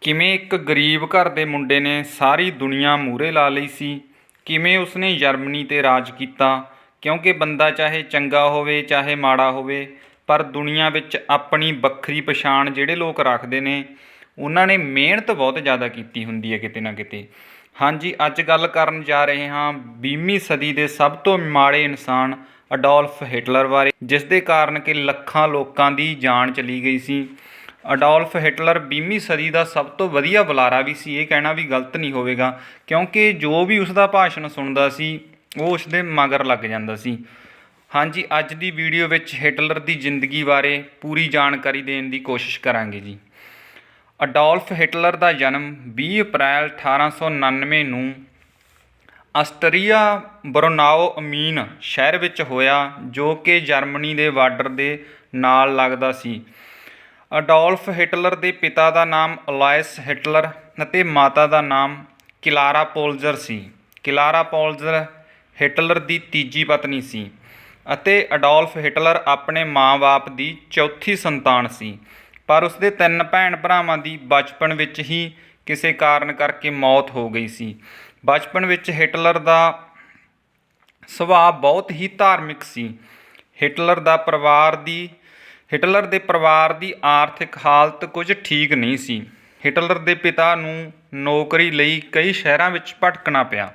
ਕਿਵੇਂ ਇੱਕ ਗਰੀਬ ਘਰ ਦੇ ਮੁੰਡੇ ਨੇ ਸਾਰੀ ਦੁਨੀਆ ਮੂਹਰੇ ਲਾ ਲਈ ਸੀ। ਕਿਵੇਂ ਉਸਨੇ ਜਰਮਨੀ 'ਤੇ ਰਾਜ ਕੀਤਾ, ਕਿਉਂਕਿ ਬੰਦਾ ਚਾਹੇ ਚੰਗਾ ਹੋਵੇ ਚਾਹੇ ਮਾੜਾ ਹੋਵੇ, ਪਰ ਦੁਨੀਆ ਵਿੱਚ ਆਪਣੀ ਵੱਖਰੀ ਪਛਾਣ ਜਿਹੜੇ ਲੋਕ ਰੱਖਦੇ ਨੇ ਉਹਨਾਂ ਨੇ ਮਿਹਨਤ ਬਹੁਤ ਜ਼ਿਆਦਾ ਕੀਤੀ ਹੁੰਦੀ ਹੈ ਕਿਤੇ ਨਾ ਕਿਤੇ। ਹਾਂਜੀ, ਅੱਜ ਗੱਲ ਕਰਨ ਜਾ ਰਹੇ ਹਾਂ 20ਵੀਂ ਸਦੀ ਦੇ ਸਭ ਤੋਂ ਮਾੜੇ ਇਨਸਾਨ ਅਡੋਲਫ ਹਿਟਲਰ ਬਾਰੇ, ਜਿਸ ਦੇ ਕਾਰਨ ਕਿ ਲੱਖਾਂ ਲੋਕਾਂ ਦੀ ਜਾਨ ਚਲੀ ਗਈ ਸੀ। ਅਡੋਲਫ ਹਿਟਲਰ 20ਵੀਂ ਸਦੀ ਦਾ ਸਭ ਤੋਂ ਵਧੀਆ ਬੁਲਾਰਾ ਵੀ ਸੀ, ਇਹ ਕਹਿਣਾ ਵੀ ਗਲਤ ਨਹੀਂ ਹੋਵੇਗਾ, ਕਿਉਂਕਿ ਜੋ ਵੀ ਉਸਦਾ ਭਾਸ਼ਣ ਸੁਣਦਾ ਸੀ ਉਹ ਉਸਦੇ ਮਗਰ ਲੱਗ ਜਾਂਦਾ ਸੀ। ਹਾਂਜੀ, ਅੱਜ ਦੀ ਵੀਡੀਓ ਵਿੱਚ ਹਿਟਲਰ ਦੀ ਜ਼ਿੰਦਗੀ ਬਾਰੇ ਪੂਰੀ ਜਾਣਕਾਰੀ ਦੇਣ ਦੀ ਕੋਸ਼ਿਸ਼ ਕਰਾਂਗੇ ਜੀ। ਅਡੋਲਫ ਹਿਟਲਰ ਦਾ ਜਨਮ 20 ਅਪ੍ਰੈਲ 1899 ਨੂੰ ਆਸਟਰੀਆ ਬਰੋਨਾਓ ਅਮੀਨ ਸ਼ਹਿਰ ਵਿੱਚ ਹੋਇਆ, ਜੋ ਕਿ ਜਰਮਨੀ ਦੇ ਬਾਰਡਰ ਦੇ ਨਾਲ ਲੱਗਦਾ ਸੀ। ਅਡੋਲਫ ਹਿਟਲਰ ਦੇ ਪਿਤਾ ਦਾ ਨਾਮ ਅਲੋਇਸ ਹਿਟਲਰ ਅਤੇ ਮਾਤਾ ਦਾ ਨਾਮ ਕਲਾਰਾ ਪੋਲਜ਼ਰ ਸੀ। ਕਲਾਰਾ ਪੋਲਜ਼ਰ ਹਿਟਲਰ ਦੀ ਤੀਜੀ ਪਤਨੀ ਸੀ ਅਤੇ ਅਡੋਲਫ ਹਿਟਲਰ ਆਪਣੇ ਮਾਂ-ਬਾਪ ਦੀ ਚੌਥੀ ਸੰਤਾਨ ਸੀ, ਪਰ ਉਸਦੇ 3 ਭੈਣ ਭਰਾਵਾਂ ਦੀ ਬਚਪਨ ਵਿੱਚ ਹੀ ਕਿਸੇ ਕਾਰਨ ਕਰਕੇ ਮੌਤ ਹੋ ਗਈ ਸੀ। ਬਚਪਨ ਵਿੱਚ ਹਿਟਲਰ ਦਾ ਸੁਭਾਅ ਬਹੁਤ ਹੀ ਧਾਰਮਿਕ ਸੀ। ਹਿਟਲਰ ਦੇ ਪਰਿਵਾਰ ਦੀ ਆਰਥਿਕ ਹਾਲਤ ਕੁਝ ਠੀਕ ਨਹੀਂ ਸੀ। ਹਿਟਲਰ ਦੇ ਪਿਤਾ ਨੂੰ ਨੌਕਰੀ ਲਈ ਕਈ ਸ਼ਹਿਰਾਂ ਵਿੱਚ ਭਟਕਣਾ ਪਿਆ।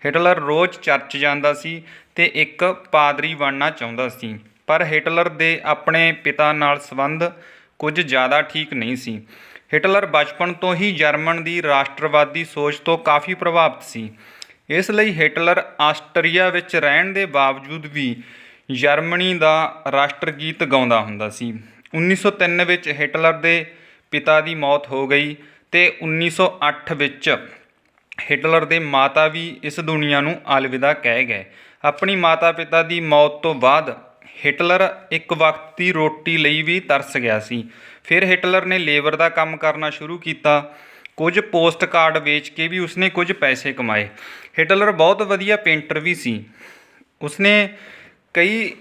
ਹਿਟਲਰ ਰੋਜ਼ ਚਰਚ ਜਾਂਦਾ ਸੀ ਅਤੇ ਇੱਕ ਪਾਦਰੀ ਬਣਨਾ ਚਾਹੁੰਦਾ ਸੀ, ਪਰ ਹਿਟਲਰ ਦੇ ਆਪਣੇ ਪਿਤਾ ਨਾਲ ਸੰਬੰਧ ਕੁਝ ਜ਼ਿਆਦਾ ਠੀਕ ਨਹੀਂ ਸੀ। ਹਿਟਲਰ ਬਚਪਨ ਤੋਂ ਹੀ ਜਰਮਨ ਦੀ ਰਾਸ਼ਟਰਵਾਦੀ ਸੋਚ ਤੋਂ ਕਾਫੀ ਪ੍ਰਭਾਵਿਤ ਸੀ। ਇਸ ਲਈ ਹਿਟਲਰ ਆਸਟਰੀਆ ਵਿੱਚ ਰਹਿਣ ਦੇ ਬਾਵਜੂਦ ਵੀ ਜਰਮਨੀ ਦਾ ਰਾਸ਼ਟਰ ਗੀਤ ਗਾਉਂਦਾ ਹੁੰਦਾ ਸੀ। 1903 ਵਿੱਚ ਹਿਟਲਰ ਦੇ ਪਿਤਾ ਦੀ ਮੌਤ ਹੋ ਗਈ ਅਤੇ 1908 ਵਿੱਚ ਹਿਟਲਰ ਦੇ ਮਾਤਾ ਵੀ ਇਸ ਦੁਨੀਆ ਨੂੰ ਅਲਵਿਦਾ ਕਹਿ ਗਏ। ਆਪਣੀ ਮਾਤਾ ਪਿਤਾ ਦੀ ਮੌਤ ਤੋਂ ਬਾਅਦ ਹਿਟਲਰ ਇੱਕ ਵਕਤ ਦੀ ਰੋਟੀ ਲਈ ਵੀ ਤਰਸ ਗਿਆ ਸੀ। ਫਿਰ ਹਿਟਲਰ ਨੇ ਲੇਬਰ ਦਾ ਕੰਮ ਕਰਨਾ ਸ਼ੁਰੂ ਕੀਤਾ। ਕੁਝ ਪੋਸਟ ਕਾਰਡ ਵੇਚ ਕੇ ਵੀ ਉਸਨੇ ਕੁਝ ਪੈਸੇ ਕਮਾਏ। ਹਿਟਲਰ ਬਹੁਤ ਵਧੀਆ ਪੇਂਟਰ ਵੀ ਸੀ। ਉਸਨੇ ਕਈ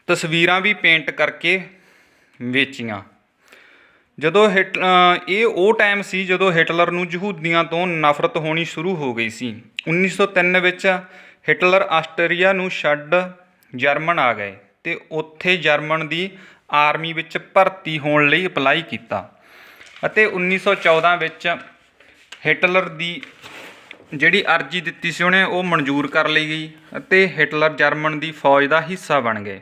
ਤਸਵੀਰਾਂ ਵੀ ਪੇਂਟ ਕਰਕੇ ਵੇਚੀਆਂ। ਇਹ ਉਹ ਟਾਈਮ ਸੀ ਜਦੋਂ ਹਿਟਲਰ ਨੂੰ ਯਹੂਦੀਆਂ ਤੋਂ ਨਫ਼ਰਤ ਹੋਣੀ ਸ਼ੁਰੂ ਹੋ ਗਈ ਸੀ। 1903 ਵਿੱਚ ਹਿਟਲਰ ਆਸਟਰੀਆ ਨੂੰ ਛੱਡ ਜਰਮਨ ਆ ਗਏ ਅਤੇ ਉੱਥੇ ਜਰਮਨ ਦੀ ਆਰਮੀ ਵਿੱਚ ਭਰਤੀ ਹੋਣ ਲਈ ਅਪਲਾਈ ਕੀਤਾ ਅਤੇ 1914 ਵਿੱਚ ਹਿਟਲਰ ਦੀ ਜਿਹੜੀ ਅਰਜ਼ੀ ਦਿੱਤੀ ਸੀ ਉਹਨੇ ਉਹ ਮਨਜ਼ੂਰ ਕਰ ਲਈ ਗਈ ਅਤੇ ਹਿਟਲਰ ਜਰਮਨ ਦੀ ਫੌਜ ਦਾ ਹਿੱਸਾ ਬਣ ਗਏ।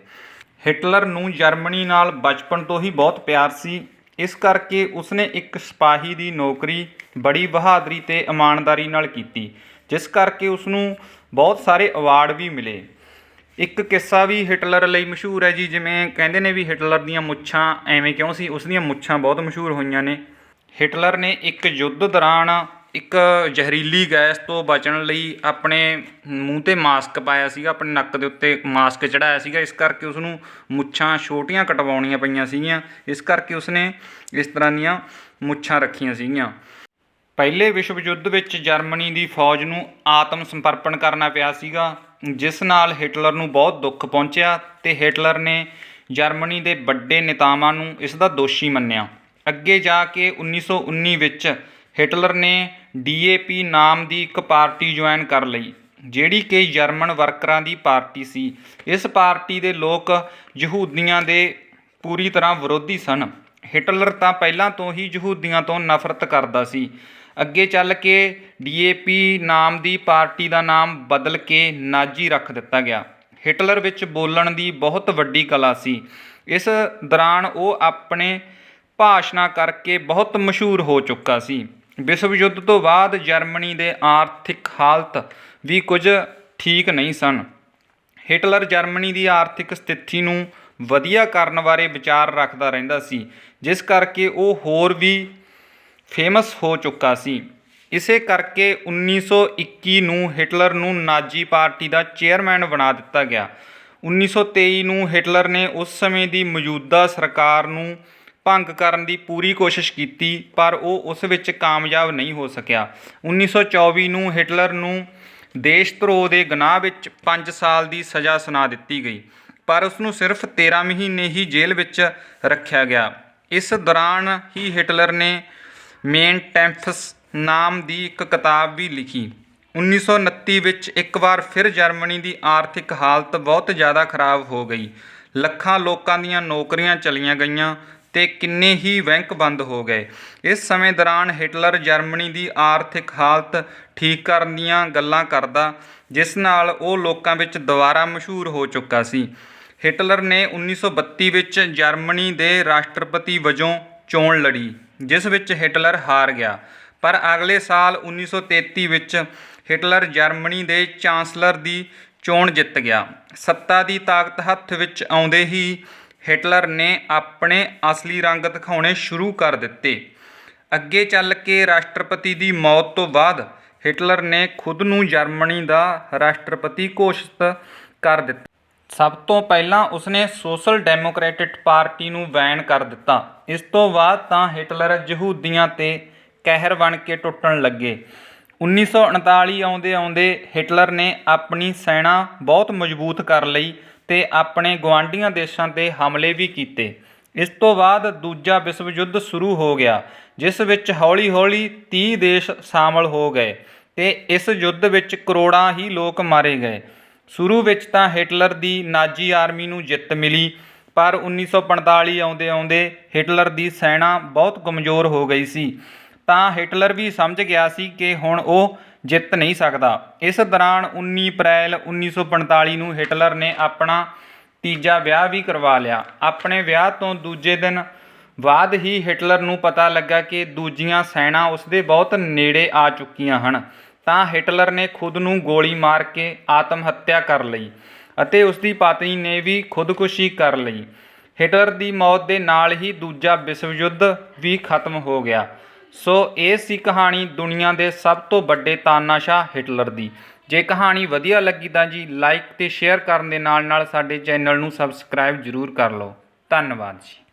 ਹਿਟਲਰ ਨੂੰ ਜਰਮਨੀ ਨਾਲ ਬਚਪਨ ਤੋਂ ਹੀ ਬਹੁਤ ਪਿਆਰ ਸੀ, ਇਸ ਕਰਕੇ ਉਸਨੇ ਇੱਕ ਸਿਪਾਹੀ ਦੀ ਨੌਕਰੀ ਬੜੀ ਬਹਾਦਰੀ ਅਤੇ ਇਮਾਨਦਾਰੀ ਨਾਲ ਕੀਤੀ, ਜਿਸ ਕਰਕੇ ਉਸਨੂੰ ਬਹੁਤ ਸਾਰੇ ਅਵਾਰਡ ਵੀ ਮਿਲੇ। ਇੱਕ ਕਿੱਸਾ ਵੀ ਹਿਟਲਰ ਲਈ ਮਸ਼ਹੂਰ ਹੈ ਜੀ, ਜਿਵੇਂ ਕਹਿੰਦੇ ਨੇ ਵੀ ਹਿਟਲਰ ਦੀਆਂ ਮੁੱਛਾਂ ਐਵੇਂ ਕਿਉਂ ਸੀ, ਉਸ ਦੀਆਂ ਮੁੱਛਾਂ ਬਹੁਤ ਮਸ਼ਹੂਰ ਹੋਈਆਂ ਨੇ। ਹਿਟਲਰ ਨੇ ਇੱਕ ਯੁੱਧ ਦੌਰਾਨ ਇੱਕ ਜ਼ਹਿਰੀਲੀ ਗੈਸ ਤੋਂ ਬਚਣ ਲਈ ਆਪਣੇ ਮੂੰਹ 'ਤੇ ਮਾਸਕ ਪਾਇਆ ਸੀਗਾ, ਆਪਣੇ ਨੱਕ ਦੇ ਉੱਤੇ ਮਾਸਕ ਚੜ੍ਹਾਇਆ ਸੀਗਾ, ਇਸ ਕਰਕੇ ਉਸਨੂੰ ਮੁੱਛਾਂ ਛੋਟੀਆਂ ਕਟਵਾਉਣੀਆਂ ਪਈਆਂ ਸੀਗੀਆਂ, ਇਸ ਕਰਕੇ ਉਸਨੇ ਇਸ ਤਰ੍ਹਾਂ ਦੀਆਂ ਮੁੱਛਾਂ ਰੱਖੀਆਂ ਸੀਗੀਆਂ। ਪਹਿਲੇ ਵਿਸ਼ਵ ਯੁੱਧ ਵਿੱਚ ਜਰਮਨੀ ਦੀ ਫੌਜ ਨੂੰ ਆਤਮ ਸਮਰਪਣ ਕਰਨਾ ਪਿਆ ਸੀਗਾ, ਜਿਸ ਨਾਲ ਹਿਟਲਰ ਨੂੰ ਬਹੁਤ ਦੁੱਖ ਪਹੁੰਚਿਆ ਅਤੇ ਹਿਟਲਰ ਨੇ ਜਰਮਨੀ ਦੇ ਵੱਡੇ ਨੇਤਾਵਾਂ ਨੂੰ ਇਸ ਦਾ ਦੋਸ਼ੀ ਮੰਨਿਆ। ਅੱਗੇ ਜਾ ਕੇ 1919 ਵਿੱਚ ਹਿਟਲਰ ਨੇ DAP ਨਾਮ ਦੀ ਇੱਕ ਪਾਰਟੀ ਜੁਆਇਨ ਕਰ ਲਈ, ਜਿਹੜੀ ਕਿ ਜਰਮਨ ਵਰਕਰਾਂ ਦੀ ਪਾਰਟੀ ਸੀ। ਇਸ ਪਾਰਟੀ ਦੇ ਲੋਕ ਯਹੂਦੀਆਂ ਦੇ ਪੂਰੀ ਤਰ੍ਹਾਂ ਵਿਰੋਧੀ ਸਨ। ਹਿਟਲਰ ਤਾਂ ਪਹਿਲਾਂ ਤੋਂ ਹੀ ਯਹੂਦੀਆਂ ਤੋਂ ਨਫ਼ਰਤ ਕਰਦਾ ਸੀ। ਅੱਗੇ ਚੱਲ ਕੇ DAP ਨਾਮ ਦੀ ਪਾਰਟੀ ਦਾ ਨਾਮ ਬਦਲ ਕੇ ਨਾਜ਼ੀ ਰੱਖ ਦਿੱਤਾ ਗਿਆ। ਹਿਟਲਰ ਵਿੱਚ ਬੋਲਣ ਦੀ ਬਹੁਤ ਵੱਡੀ ਕਲਾ ਸੀ। ਇਸ ਦੌਰਾਨ ਉਹ ਆਪਣੇ ਭਾਸ਼ਣਾਂ ਕਰਕੇ ਬਹੁਤ ਮਸ਼ਹੂਰ ਹੋ ਚੁੱਕਾ ਸੀ। ਵਿਸ਼ਵ ਯੁੱਧ ਤੋਂ ਬਾਅਦ ਜਰਮਨੀ ਦੇ ਆਰਥਿਕ ਹਾਲਤ ਵੀ ਕੁਝ ਠੀਕ ਨਹੀਂ ਸਨ। ਹਿਟਲਰ ਜਰਮਨੀ ਦੀ ਆਰਥਿਕ ਸਥਿਤੀ ਨੂੰ ਵਧੀਆ ਕਰਨ ਬਾਰੇ ਵਿਚਾਰ ਰੱਖਦਾ ਰਹਿੰਦਾ ਸੀ, ਜਿਸ ਕਰਕੇ ਉਹ ਹੋਰ ਵੀ ਫੇਮਸ ਹੋ ਚੁੱਕਾ ਸੀ। ਇਸੇ ਕਰਕੇ 1921 ਨੂੰ ਹਿਟਲਰ ਨੂੰ ਨਾਜ਼ੀ ਪਾਰਟੀ ਦਾ ਚੇਅਰਮੈਨ ਬਣਾ ਦਿੱਤਾ ਗਿਆ। 1923 ਨੂੰ ਹਿਟਲਰ ਨੇ ਉਸ ਸਮੇਂ ਦੀ ਮੌਜੂਦਾ ਸਰਕਾਰ ਨੂੰ ਭੰਗ ਕਰਨ ਦੀ ਪੂਰੀ ਕੋਸ਼ਿਸ਼ ਕੀਤੀ, ਪਰ ਉਹ ਉਸ ਵਿੱਚ ਕਾਮਯਾਬ ਨਹੀਂ ਹੋ ਸਕਿਆ। 1924 ਨੂੰ ਹਿਟਲਰ ਨੂੰ ਦੇਸ਼ ਧਰੋਹ ਦੇ ਗੁਨਾਹ ਵਿੱਚ 5 ਸਾਲ ਦੀ ਸਜ਼ਾ ਸੁਣਾ ਦਿੱਤੀ ਗਈ, ਪਰ ਉਸਨੂੰ ਸਿਰਫ 13 ਮਹੀਨੇ ਹੀ ਜੇਲ੍ਹ ਵਿੱਚ ਰੱਖਿਆ ਗਿਆ। ਇਸ ਦੌਰਾਨ ਹੀ ਹਿਟਲਰ ਨੇ ਮੇਨ ਟੈਂਫਸ ਨਾਮ ਦੀ ਇੱਕ ਕਿਤਾਬ ਵੀ ਲਿਖੀ। 1929 ਵਿੱਚ ਇੱਕ ਵਾਰ ਫਿਰ ਜਰਮਨੀ ਦੀ ਆਰਥਿਕ ਹਾਲਤ ਬਹੁਤ ਜ਼ਿਆਦਾ ਖਰਾਬ ਹੋ ਗਈ। ਲੱਖਾਂ ਲੋਕਾਂ ਦੀਆਂ ਨੌਕਰੀਆਂ ਚਲੀਆਂ ਗਈਆਂ ਤੇ ਕਿੰਨੇ ਹੀ ਬੈਂਕ ਬੰਦ ਹੋ ਗਏ। ਇਸ ਸਮੇਂ ਦੌਰਾਨ ਹਿਟਲਰ ਜਰਮਨੀ ਦੀ ਆਰਥਿਕ ਹਾਲਤ ਠੀਕ ਕਰਨ ਦੀਆਂ ਗੱਲਾਂ ਕਰਦਾ, ਜਿਸ ਨਾਲ ਉਹ ਲੋਕਾਂ ਵਿੱਚ ਦੁਬਾਰਾ ਮਸ਼ਹੂਰ ਹੋ ਚੁੱਕਾ ਸੀ। ਹਿਟਲਰ ਨੇ 1932 ਵਿੱਚ ਜਰਮਨੀ ਦੇ ਰਾਸ਼ਟਰਪਤੀ ਵਜੋਂ ਚੋਣ ਲੜੀ, ਜਿਸ ਵਿੱਚ ਹਿਟਲਰ ਹਾਰ ਗਿਆ। ਪਰ ਅਗਲੇ ਸਾਲ 1933 ਵਿੱਚ ਹਿਟਲਰ ਜਰਮਨੀ ਦੇ ਚਾਂਸਲਰ ਦੀ ਚੋਣ ਜਿੱਤ ਗਿਆ। ਸੱਤਾ ਦੀ ਤਾਕਤ ਹੱਥ ਵਿੱਚ ਆਉਂਦੇ ਹੀ ਹਿਟਲਰ ਨੇ ਆਪਣੇ ਅਸਲੀ ਰੰਗ ਦਿਖਾਉਣੇ ਸ਼ੁਰੂ ਕਰ ਦਿੱਤੇ। ਅੱਗੇ ਚੱਲ ਕੇ ਰਾਸ਼ਟਰਪਤੀ ਦੀ ਮੌਤ ਤੋਂ ਬਾਅਦ ਹਿਟਲਰ ਨੇ ਖੁਦ ਨੂੰ ਜਰਮਨੀ ਦਾ ਰਾਸ਼ਟਰਪਤੀ ਘੋਸ਼ਿਤ ਕਰ ਦਿੱਤਾ। ਸਭ ਤੋਂ ਪਹਿਲਾਂ ਉਸਨੇ ਸੋਸ਼ਲ ਡੈਮੋਕ੍ਰੈਟਿਕ ਪਾਰਟੀ ਨੂੰ ਬੈਨ ਕਰ ਦਿੱਤਾ। ਇਸ ਤੋਂ ਬਾਅਦ ਤਾਂ ਹਿਟਲਰ ਯਹੂਦੀਆਂ 'ਤੇ ਕਹਿਰ ਬਣ ਕੇ ਟੁੱਟਣ ਲੱਗੇ। 1939 ਆਉਂਦੇ ਹਿਟਲਰ ਨੇ ਆਪਣੀ ਸੈਨਾ ਬਹੁਤ ਮਜ਼ਬੂਤ ਕਰ ਲਈ ਤੇ ਆਪਣੇ ਗੁਆਂਢੀਆਂ ਦੇਸ਼ਾਂ 'ਤੇ ਹਮਲੇ ਵੀ ਕੀਤੇ। ਇਸ ਤੋਂ ਬਾਅਦ ਦੂਜਾ ਵਿਸ਼ਵ ਯੁੱਧ ਸ਼ੁਰੂ ਹੋ ਗਿਆ, ਜਿਸ ਵਿੱਚ ਹੌਲੀ-ਹੌਲੀ 30 ਦੇਸ਼ ਸ਼ਾਮਲ ਹੋ ਗਏ ਤੇ ਇਸ ਯੁੱਧ ਵਿੱਚ ਕਰੋੜਾਂ ਹੀ ਲੋਕ ਮਾਰੇ ਗਏ। ਸ਼ੁਰੂ ਵਿੱਚ ਤਾਂ ਹਿਟਲਰ ਦੀ ਨਾਜ਼ੀ ਆਰਮੀ ਨੂੰ ਜਿੱਤ ਮਿਲੀ, ਪਰ 1945 ਆਉਂਦੇ ਹਿਟਲਰ ਦੀ ਸੈਨਾ ਬਹੁਤ ਕਮਜ਼ੋਰ ਹੋ ਗਈ ਸੀ, ਤਾਂ ਹਿਟਲਰ ਵੀ ਸਮਝ ਗਿਆ ਸੀ ਕਿ ਹੁਣ ਉਹ ਜਿੱਤ ਨਹੀਂ ਸਕਦਾ। ਇਸ ਦੌਰਾਨ 19 ਅਪ੍ਰੈਲ 1945 ਨੂੰ ਹਿਟਲਰ ਨੇ ਆਪਣਾ ਤੀਜਾ ਵਿਆਹ ਵੀ ਕਰਵਾ ਲਿਆ। ਆਪਣੇ ਵਿਆਹ ਤੋਂ ਦੂਜੇ ਦਿਨ ਬਾਅਦ ਹੀ ਹਿਟਲਰ ਨੂੰ ਪਤਾ ਲੱਗਾ ਕਿ ਦੂਜੀਆਂ ਸੈਨਾ ਉਸਦੇ ਬਹੁਤ ਨੇੜੇ ਆ ਚੁੱਕੀਆਂ ਹਨ, ਤਾਂ ਹਿਟਲਰ ਨੇ ਖੁਦ ਨੂੰ ਗੋਲੀ ਮਾਰ ਕੇ ਆਤਮ ਹੱਤਿਆ ਕਰ ਲਈ ਅਤੇ ਉਸਦੀ ਪਤਨੀ ਨੇ ਵੀ ਖੁਦਕੁਸ਼ੀ ਕਰ ਲਈ। ਹਿਟਲਰ ਦੀ ਮੌਤ ਦੇ ਨਾਲ ਹੀ ਦੂਜਾ ਵਿਸ਼ਵ ਯੁੱਧ ਵੀ ਖਤਮ ਹੋ ਗਿਆ। ਸੋ ਇਹ ਸੀ ਕਹਾਣੀ ਦੁਨੀਆ ਦੇ ਸਭ ਤੋਂ ਵੱਡੇ ਤਾਨਾਸ਼ਾਹ ਹਿਟਲਰ ਦੀ। ਜੇ ਕਹਾਣੀ ਵਧੀਆ ਲੱਗੀ ਤਾਂ ਜੀ ਲਾਈਕ ਅਤੇ ਸ਼ੇਅਰ ਕਰਨ ਦੇ ਨਾਲ ਸਾਡੇ ਚੈਨਲ ਨੂੰ ਸਬਸਕ੍ਰਾਈਬ ਜ਼ਰੂਰ ਕਰ ਲਓ। ਧੰਨਵਾਦ ਜੀ।